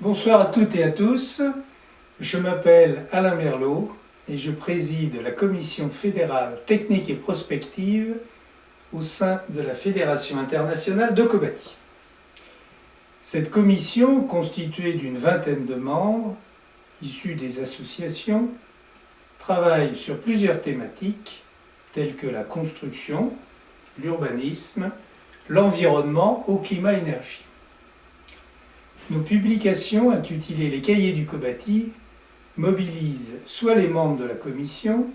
Bonsoir à toutes et à tous, je m'appelle Alain Merlot et je préside la Commission fédérale technique et prospective au sein de la Fédération internationale de Cobati. Cette commission, constituée d'une vingtaine de membres, issus des associations, travaille sur plusieurs thématiques telles que la construction, l'urbanisme, l'environnement au climat-énergie. Nos publications, intitulées Les Cahiers du Cobati, mobilisent soit les membres de la commission,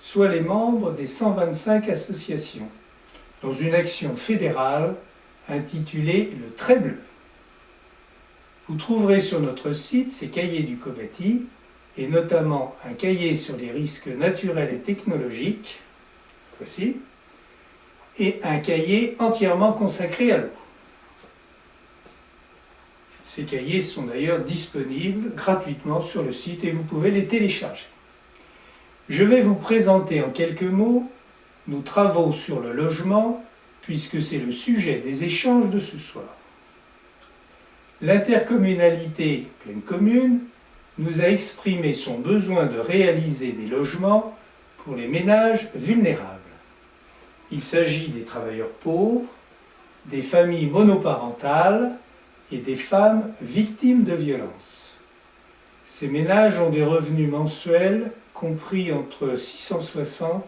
soit les membres des 125 associations, dans une action fédérale intitulée Le Trait Bleu. Vous trouverez sur notre site ces cahiers du Cobati, et notamment un cahier sur les risques naturels et technologiques, voici, et un cahier entièrement consacré à l'eau. Ces cahiers sont d'ailleurs disponibles gratuitement sur le site et vous pouvez les télécharger. Je vais vous présenter en quelques mots nos travaux sur le logement, puisque c'est le sujet des échanges de ce soir. L'intercommunalité Plaine Commune nous a exprimé son besoin de réaliser des logements pour les ménages vulnérables. Il s'agit des travailleurs pauvres, des familles monoparentales et des femmes victimes de violences. Ces ménages ont des revenus mensuels compris entre 660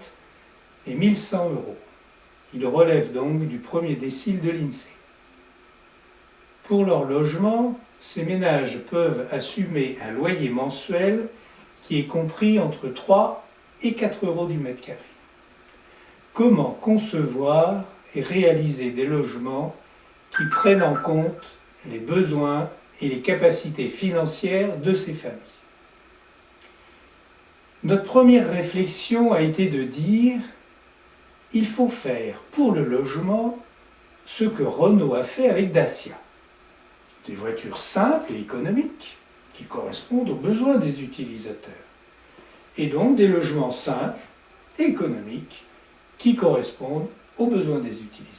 et 1100 euros. Ils relèvent donc du premier décile de l'INSEE. Pour leur logement, ces ménages peuvent assumer un loyer mensuel qui est compris entre 3 et 4 euros du mètre carré. Comment concevoir et réaliser des logements qui prennent en compte les besoins et les capacités financières de ces familles? Notre première réflexion a été de dire il faut faire pour le logement ce que Renault a fait avec Dacia. Des voitures simples et économiques qui correspondent aux besoins des utilisateurs. Et donc des logements simples et économiques qui correspondent aux besoins des utilisateurs.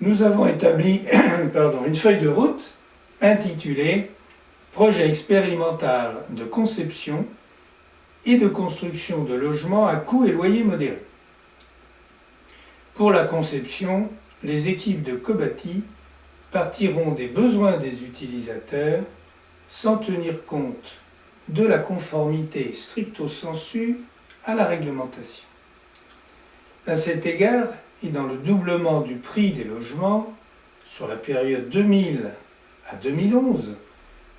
Nous avons établi une feuille de route intitulée « Projet expérimental de conception et de construction de logements à coût et loyer modéré ». Pour la conception, les équipes de Cobati partiront des besoins des utilisateurs sans tenir compte de la conformité stricto sensu à la réglementation. À cet égard, et dans le doublement du prix des logements sur la période 2000 à 2011,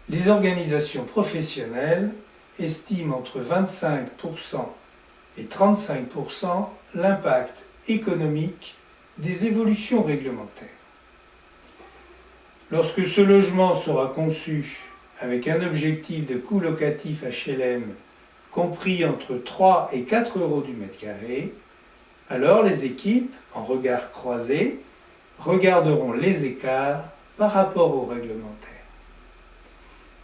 les organisations professionnelles estiment entre 25% et 35% l'impact économique des évolutions réglementaires. Lorsque ce logement sera conçu avec un objectif de coût locatif HLM compris entre 3 et 4 euros du mètre carré, alors les équipes, en regard croisé, regarderont les écarts par rapport au réglementaire.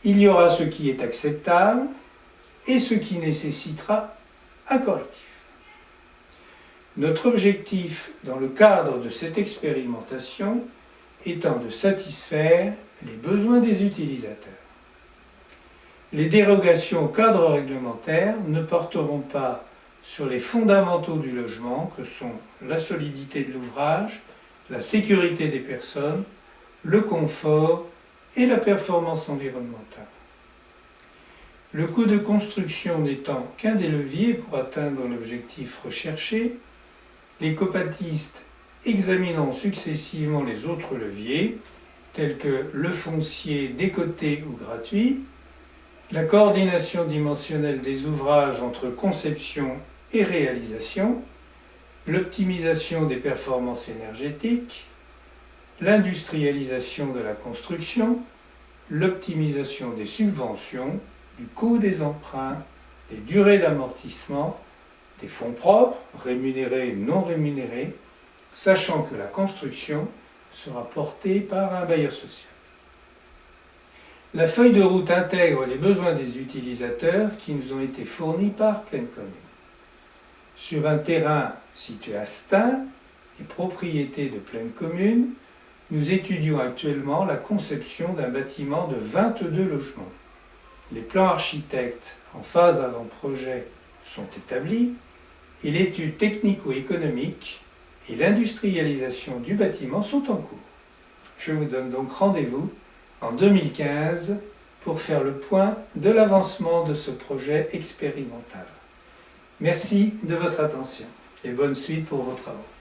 Il y aura ce qui est acceptable et ce qui nécessitera un correctif. Notre objectif dans le cadre de cette expérimentation étant de satisfaire les besoins des utilisateurs. Les dérogations au cadre réglementaire ne porteront pas sur les fondamentaux du logement que sont la solidité de l'ouvrage, la sécurité des personnes, le confort et la performance environnementale. Le coût de construction n'étant qu'un des leviers pour atteindre l'objectif recherché, les copatistes examinant successivement les autres leviers, tels que le foncier décoté ou gratuit, la coordination dimensionnelle des ouvrages entre conception et réalisation, l'optimisation des performances énergétiques, l'industrialisation de la construction, l'optimisation des subventions, du coût des emprunts, des durées d'amortissement, des fonds propres, rémunérés et non rémunérés, sachant que la construction sera portée par un bailleur social. La feuille de route intègre les besoins des utilisateurs qui nous ont été fournis par Plaine Commune. Sur un terrain situé à Stein et propriété de Plaine Commune, nous étudions actuellement la conception d'un bâtiment de 22 logements. Les plans architectes en phase avant-projet sont établis et l'étude technico-économique et l'industrialisation du bâtiment sont en cours. Je vous donne donc rendez-vous en 2015 pour faire le point de l'avancement de ce projet expérimental. Merci de votre attention et bonne suite pour vos travaux.